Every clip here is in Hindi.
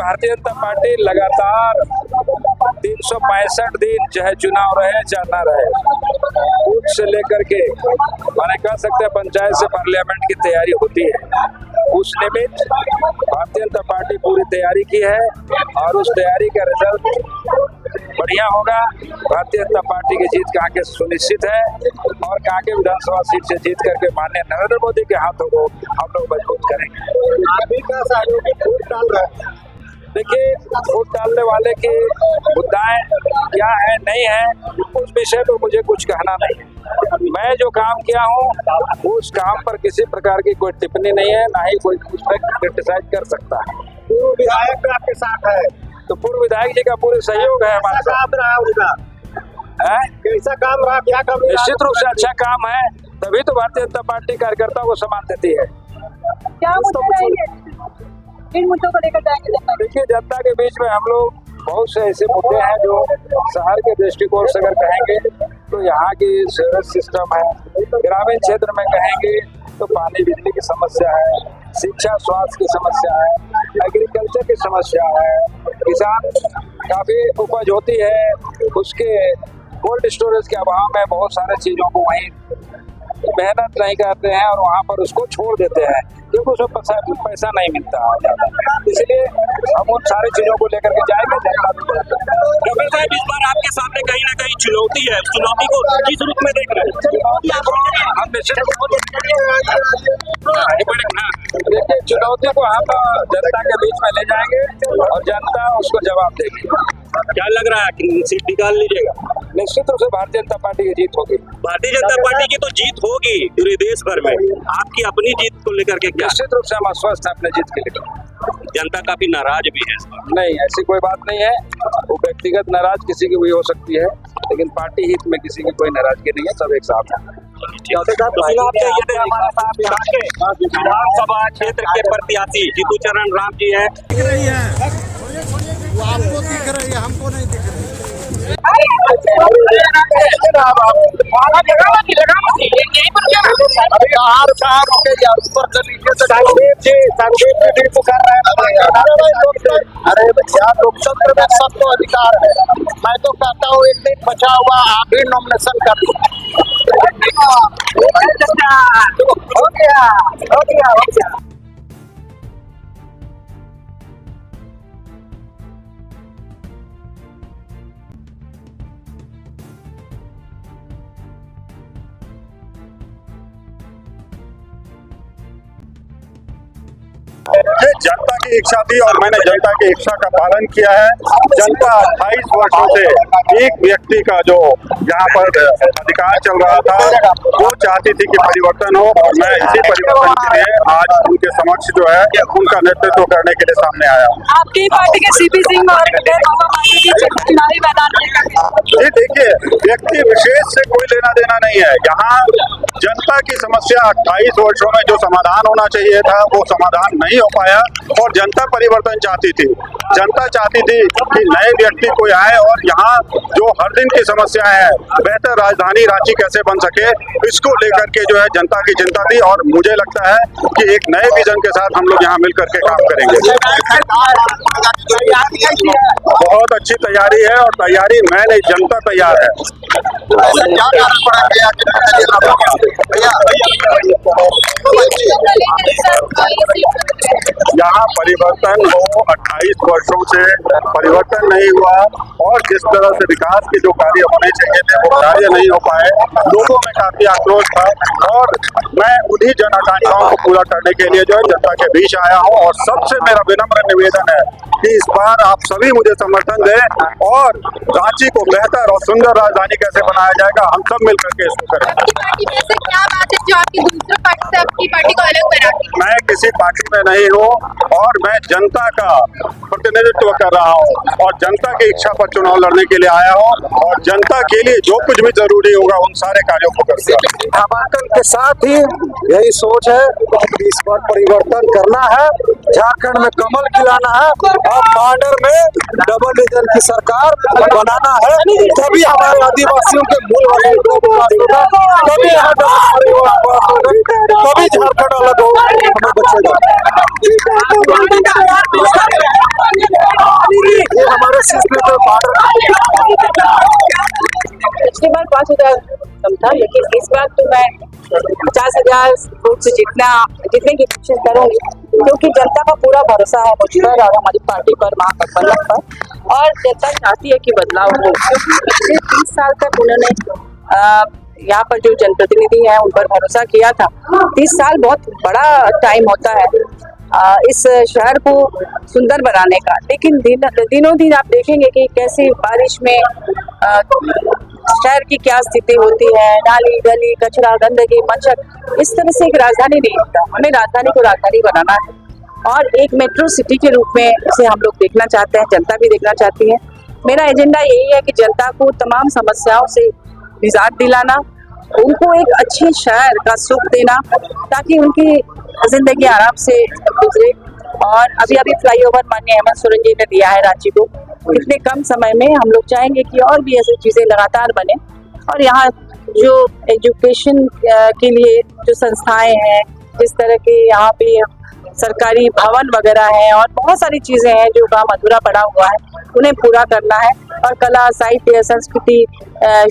भारतीय जनता पार्टी लगातार 365 दिन चाहे चुनाव रहे चाहे ना रहे, बूथ से लेकर के माने कह सकते हैं पंचायत से पार्लियामेंट की तैयारी होती है। उस निमित्त भारतीय जनता पार्टी पूरी तैयारी की है और उस तैयारी का रिजल्ट बढ़िया होगा। भारतीय जनता पार्टी की जीत कांके सुनिश्चित है और कांके विधानसभा सीट से जीत करके माननीय नरेंद्र मोदी के हाथों को हम लोग मजबूत करेंगे। अभी का सहयोगी वोट डाल रहे हैं। देखिए, वोट डालने वाले की मुद्दाएं क्या है नहीं है उस विषय पर मुझे कुछ कहना नहीं है। मैं जो काम किया हूँ उस काम पर किसी प्रकार की कोई टिप्पणी नहीं है, ना ही कोई उसमें क्रिटिसाइज कर सकता है। पूर्व विधायक भी आपके साथ है, तो पूर्व विधायक जी का पूरे सहयोग है हमारे साथ। काम रहा उनका कैसा काम रहा, क्या काम? निश्चित रूप से अच्छा काम है, तभी तो भारतीय जनता पार्टी कार्यकर्ताओं को सम्मान देती है। क्या मुद्दे रहेंगे, इन मुद्दों को लेकर जाएंगे? देखिए, जनता के बीच में हम लोग बहुत से ऐसे मुद्दे हैं जो शहर के दृष्टिकोण से अगर कहेंगे तो यहाँ की सीवरेज सिस्टम है, ग्रामीण क्षेत्र में कहेंगे तो पानी बिजली की समस्या है, शिक्षा स्वास्थ्य की समस्या है, एग्रीकल्चर की समस्या है, किसान काफी उपज होती है उसके कोल्ड स्टोरेज के अभाव में बहुत सारे चीजों को वहीं मेहनत नहीं करते हैं और वहाँ पर उसको छोड़ देते हैं क्योंकि उसमें पैसा नहीं मिलता है ज्यादा। इसलिए हम उन सारी चीजों को लेकर के जाएंगे। कपिल साहब, इस बार आपके सामने कहीं ना कहीं चुनौती है, चुनौती को किस रूप में देख रहे हैं? हम निश्चित देखिए, चुनौती को हम जनता के बीच में ले जाएंगे और जनता उसको जवाब देगी। क्या लग रहा है कि सीट निकाल लीजिएगा? निश्चित रूप से भारतीय जनता पार्टी की जीत होगी। भारतीय जनता पार्टी की तो जीत होगी पूरे देश भर में, आपकी अपनी जीत को लेकर के क्या? निश्चित रूप से हम आश्वस्त हैं अपने जीत के लिए। जनता काफी नाराज भी है इस बार। नहीं, ऐसी कोई बात नहीं है। वो व्यक्तिगत नाराज किसी की भी हो सकती है, लेकिन पार्टी हित में किसी की कोई नाराजगी नहीं है, सब एक साथ है। विधानसभा क्षेत्र के प्रत्याशी जीतू चरण राम जी है। वो आपको दिख रही है, हमको नहीं दिख रही। अरे भैया, लोकतंत्र में सबको अधिकार है। मैं तो कहता हूँ एक दिन बचा हुआ, आप भी नॉमिनेशन कर लो। हो गया। ये जनता की इच्छा थी और मैंने जनता की इच्छा का पालन किया है। जनता 28 वर्षों से एक व्यक्ति का जो यहाँ पर अधिकार चल रहा था वो चाहती थी कि परिवर्तन हो और मैं इसी परिवर्तन के लिए आज उनके समक्ष जो है उनका नेतृत्व करने के लिए सामने आया। आपकी पार्टी के सीपी सिंह और चुनावी मैदान जी देखिए, व्यक्ति विशेष से कोई लेना देना नहीं है। यहाँ जनता की समस्या 28 वर्षों में जो समाधान होना चाहिए था वो समाधान नहीं हो पाया और जनता परिवर्तन चाहती थी। जनता चाहती थी कि नए व्यक्ति कोई आए और यहाँ जो हर दिन की समस्या है, बेहतर राजधानी रांची कैसे बन सके, इसको लेकर के जो है जनता की चिंता थी और मुझे लगता है कि एक नए विजन के साथ हम लोग यहाँ मिल करके काम करेंगे। बहुत अच्छी तैयारी है और तैयारी मैं नहीं, जनता तैयार है। यहाँ परिवर्तन हो, 28 वर्षों से परिवर्तन नहीं हुआ और जिस तरह से विकास के जो कार्य होने चाहिए थे वो कार्य नहीं हो पाए, लोगों में काफी आक्रोश था और मैं उन्हीं जन आकांक्षाओं को पूरा करने के लिए जो है जनता के बीच आया हूँ। और सबसे मेरा विनम्र निवेदन है कि इस बार आप सभी मुझे समर्थन दें और रांची को बेहतर और सुंदर राजधानी कैसे बनाया जाएगा हम सब मिलकर के इसको करें। क्या बात है जो आपकी दूसरी पार्टी से आपकी पार्टी को अलग बनाती है? मैं किसी पार्टी में नहीं हूँ और मैं जनता का प्रतिनिधित्व कर रहा हूँ और जनता की इच्छा पर चुनाव लड़ने के लिए आया हूँ और जनता के लिए जो कुछ भी जरूरी होगा उन सारे कार्यों को करूँगा। नामांकन के साथ ही यही सोच है कि इस बार परिवर्तन करना है, झारखंड में कमल खिलाना है और बॉर्डर में डबल इंजन की सरकार बनाना है। तभी हमारे आदिवासियों के मूल होगा, तभी यहाँ तभी झारखंड अलग होगा, हमें बचेगा। कोशिश में तो पिछली बार 5,000 कम था, लेकिन इस बार तो मैं 50,000 वोट से जीतने की कोशिश करूंगी, क्योंकि जनता का पूरा भरोसा है मुझ पर और हमारी पार्टी पर, महागठबंधन पर, और जनता चाहती है कि बदलाव हो। क्योंकि पिछले 30 साल तक उन्होंने यहाँ पर जो जनप्रतिनिधि हैं उन पर भरोसा किया था। 30 साल बहुत बड़ा टाइम होता है इस शहर को सुंदर बनाने का, लेकिन दिनों दिन आप देखेंगे कि कैसे बारिश में शहर की क्या स्थिति होती है, नाली गली कचरा गंदगी मच्छर, इस तरह से एक राजधानी नहीं होता। हमें राजधानी को राजधानी बनाना है और एक मेट्रो सिटी के रूप में इसे हम लोग देखना चाहते हैं, जनता भी देखना चाहती है। मेरा एजेंडा यही है कि जनता को तमाम समस्याओं से निजात दिलाना, उनको एक अच्छे शहर का सुख देना, ताकि उनकी जिंदगी आराम से गुजरे। और अभी फ्लाईओवर माननीय हेमंत सोरेन जी ने दिया है रांची को, इतने कम समय में हम लोग चाहेंगे कि और भी ऐसी चीजें लगातार बने। और यहाँ जो एजुकेशन के लिए जो संस्थाएं हैं, जिस तरह के यहाँ पे सरकारी भवन वगैरह हैं और बहुत सारी चीजें हैं जो काम अधूरा पड़ा हुआ है, उन्हें पूरा करना है। और कला साहित्य संस्कृति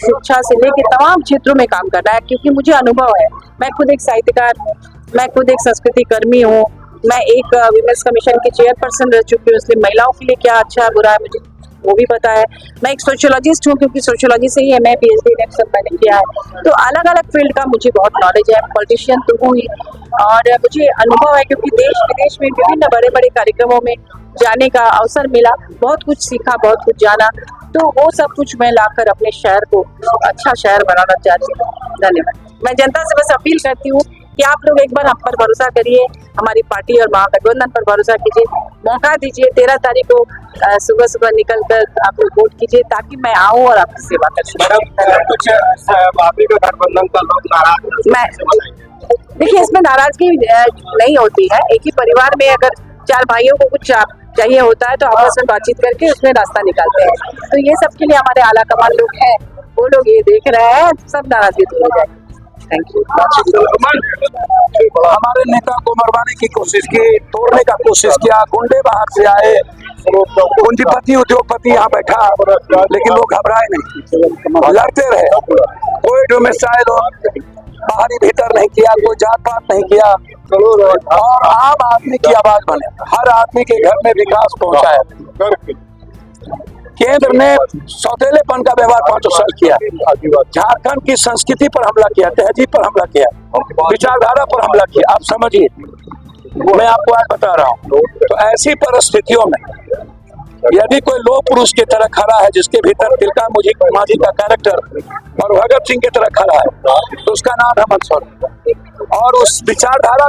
शिक्षा से लेकर तमाम क्षेत्रों में काम करना है, क्योंकि मुझे अनुभव है। मैं खुद एक साहित्यकार हूँ, मैं खुद एक संस्कृति कर्मी हूँ, मैं एक विमेंस कमीशन की चेयरपर्सन रह चुकी हूँ, इसलिए महिलाओं के लिए क्या अच्छा है बुरा है मुझे वो भी पता है। मैं एक सोशियोलॉजिस्ट हूँ, क्योंकि सोशियोलॉजी से ही है, मैं PhD सब मैंने किया है, तो अलग अलग फील्ड का मुझे बहुत नॉलेज है। पॉलिटिशियन तो हूँ ही, और मुझे अनुभव है, क्योंकि देश विदेश में विभिन्न बड़े बड़े कार्यक्रमों में जाने का अवसर मिला, बहुत कुछ सीखा, बहुत कुछ जाना, तो वो सब कुछ मैं लाकर अपने शहर को अच्छा शहर बनाना चाहती हूँ। धन्यवाद। मैं जनता से बस अपील करती हूँ कि आप लोग एक बार हम पर भरोसा करिए, हमारी पार्टी और महागठबंधन पर भरोसा कीजिए, मौका दीजिए। 13 तारीख को सुबह सुबह निकल कर आप लोग वोट कीजिए, ताकि मैं आऊँ और आपकी सेवा कर सकूं। कुछ आपके गठबंधन का लोग नाराज, मैं देखिए, इसमें नाराजगी नहीं होती है। एक ही परिवार में अगर 4 भाइयों को कुछ चाहिए होता है तो आपस में बातचीत करके उसमें रास्ता निकालते हैं। तो ये सब के लिए हमारे आला कमान लोग हैं, वो लोग ये देख रहे हैं, सब नाराजगी दूर हो जाएगी। Thank you. हमारे नेता को मरवाने की कोशिश की, तोड़ने का कोशिश किया, गुंडे बाहर से आए, पूंजीपति उद्योगपति यहाँ बैठा, लेकिन लोग घबराए नहीं, लड़ते रहे। कोई डोमिसाइल बाहरी भीतर नहीं किया, कोई जात पात नहीं किया, और आम आदमी की आवाज बने, हर आदमी के घर में विकास पहुंचाया। केंद्र ने सौतेलेपन का व्यवहार 5 साल किया, झारखंड की संस्कृति पर हमला किया, तहजीब पर हमला किया, विचारधारा पर हमला किया। आप समझिए, मैं आपको आज बता रहा हूँ। तो ऐसी परिस्थितियों में यदि कोई लोह पुरुष की तरह खड़ा है, जिसके भीतर तिलका माझी का कैरेक्टर और भगत सिंह की तरह खड़ा है, तो उसका नाम है हेमंत सोरेन। और उस विचारधारा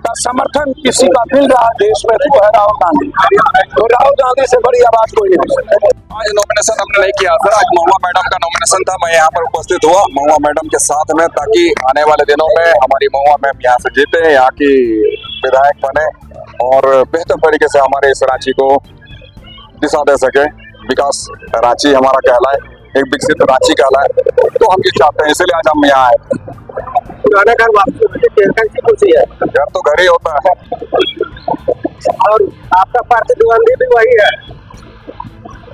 का समर्थन किसी का मिल रहा है देश में, तो है राहुल गांधी। तो राहुल गांधी से बड़ी आवाज कोई नहीं। आज नॉमिनेशन हमने नहीं किया सर, आज महुआ मैडम का नॉमिनेशन था। मैं यहाँ पर उपस्थित हुआ महुआ मैडम के साथ में, ताकि आने वाले दिनों में हमारी महुआ मैम यहाँ से जीते, यहाँ की विधायक बने और बेहतर तरीके से हमारे इस रांची को दिशा दे सके। विकास रांची हमारा कहलाए, एक विकसित रांची कहलाए, तो हम ये चाहते हैं, इसलिए आज हम यहाँ आए। पुराना घर वापसी है, घर तो घर ही होता है, और आपका प्रतिद्वंदी भी वही है,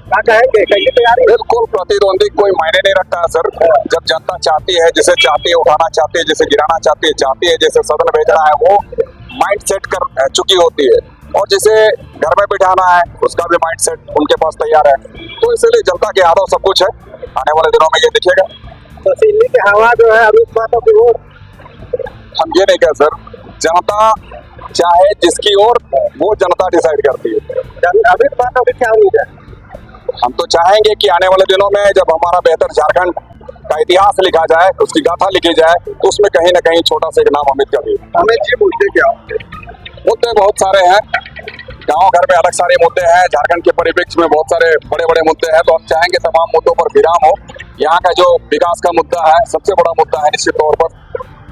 क्या कहेंगे, कैसी तैयारी? बिल्कुल प्रतिद्वंदी कोई मायने नहीं रखता है सर। जब जनता चाहती है, जिसे चाहती है उठाना चाहती है, जिसे गिराना चाहती है जैसे सदन भेजना है, वो माइंड सेट कर चुकी होती है, और जिसे घर में बिठाना है उसका भी माइंड सेट उनके पास तैयार है। तो इसलिए जनता के हाथों सब कुछ है, आने वाले दिनों में ये दिखेगा। तो दिल्ली की हवा जो है अभी बातों की ओर, हम ये नहीं कह सर, जनता चाहे जिसकी ओर, वो जनता डिसाइड करती है। अभी बातों की क्या उम्मीद है? हम तो चाहेंगे कि आने वाले दिनों में जब हमारा बेहतर झारखंड का इतिहास लिखा जाए, उसकी गाथा लिखी जाए, तो उसमें कहीं ना कहीं छोटा सा एक नाम अमित का भी। हमें जी मुद्दे क्या मुद्दे बहुत सारे हैं, गांव घर में अलग सारे मुद्दे हैं, झारखंड के परिप्रेक्ष्य में बहुत सारे बड़े बड़े मुद्दे हैं। तो हम चाहेंगे तमाम मुद्दों पर विराम हो। यहाँ का जो विकास का मुद्दा है, सबसे बड़ा मुद्दा है निश्चित तौर पर,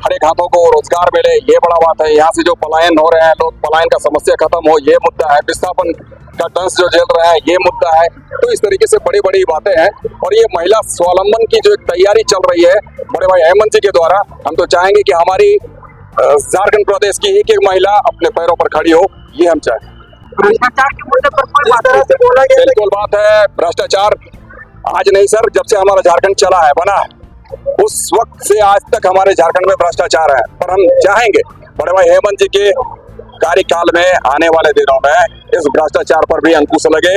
हर एक हाथों को रोजगार मिले, ये बड़ा बात है। यहाँ से जो पलायन हो रहे हैं लोग, पलायन का समस्या खत्म हो, ये मुद्दा है। विस्थापन का दंश जो झेल रहा है, ये मुद्दा है। तो इस तरीके से बड़ी बड़ी बातें हैं, और ये महिला स्वावलंबन की जो एक तैयारी चल रही है बड़े भाई हेमंत जी के द्वारा, हम तो चाहेंगे कि हमारी झारखंड प्रदेश की एक एक महिला अपने पैरों पर खड़ी हो, ये हम चाहें। भ्रष्टाचार के मुद्दे पर कोई इस तरह से बोला गया था बिल्कुल बात है। भ्रष्टाचार आज नहीं सर, जब से हमारा झारखंड चला है, बना है, उस वक्त से आज तक हमारे झारखंड में भ्रष्टाचार है। पर हम चाहेंगे बड़े भाई हेमंत जी के कार्यकाल में आने वाले दिनों में इस भ्रष्टाचार पर भी अंकुश लगे,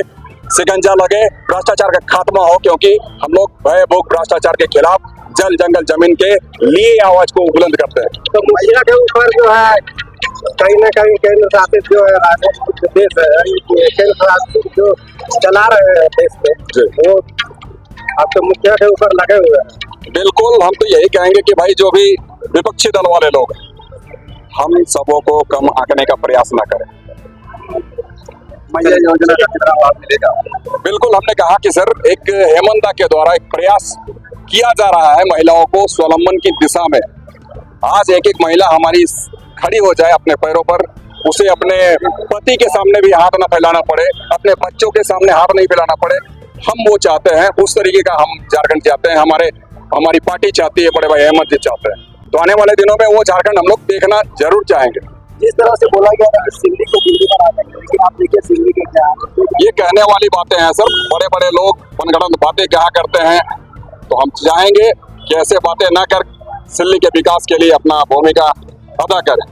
शिकंजा लगे, भ्रष्टाचार का खात्मा हो, क्योंकि हम लोग भय भूख भ्रष्टाचार के खिलाफ जल जंगल जमीन के लिए आवाज को बुलंद करते हैं। तो मुखिया के ऊपर जो है कहीं ना कहीं केंद्र शासित जो है प्रदेश है, ये केंद्र शासित जो चला रहे हैं देश में, वो आपके मुखिया के ऊपर लगे हुए हैं। बिल्कुल, हम तो यही कहेंगे कि भाई जो भी विपक्षी दल वाले लोग, हम सबों को कम आंकने का प्रयास न करें। मैया योजना का कितना लाभ मिलेगा? बिल्कुल, हमने कहा कि सर एक हेमंत के द्वारा एक प्रयास किया जा रहा है महिलाओं को स्वावलंबन की दिशा में। आज एक एक महिला हमारी खड़ी हो जाए अपने पैरों पर, उसे अपने पति के सामने भी हाथ न फैलाना पड़े, अपने बच्चों के सामने हाथ नहीं फैलाना पड़े। हम वो चाहते हैं, उस तरीके का हम झारखंड चाहते हैं, हमारी पार्टी चाहती है, बड़े भाई हेमंत जी चाहते हैं। तो आने वाले दिनों में वो झारखंड हम लोग देखना जरूर चाहेंगे। जिस तरह से बोला गया था सिल्ली को दिल्ली बना देंगे, लेकिन आप देखिए सिल्ली के क्या ये कहने वाली बातें हैं सर, बड़े बड़े लोग मनगढ़ंत बातें कहा करते हैं। तो हम चाहेंगे कि ऐसे बातें ना कर सिल्ली के विकास के लिए अपना भूमिका अदा करें।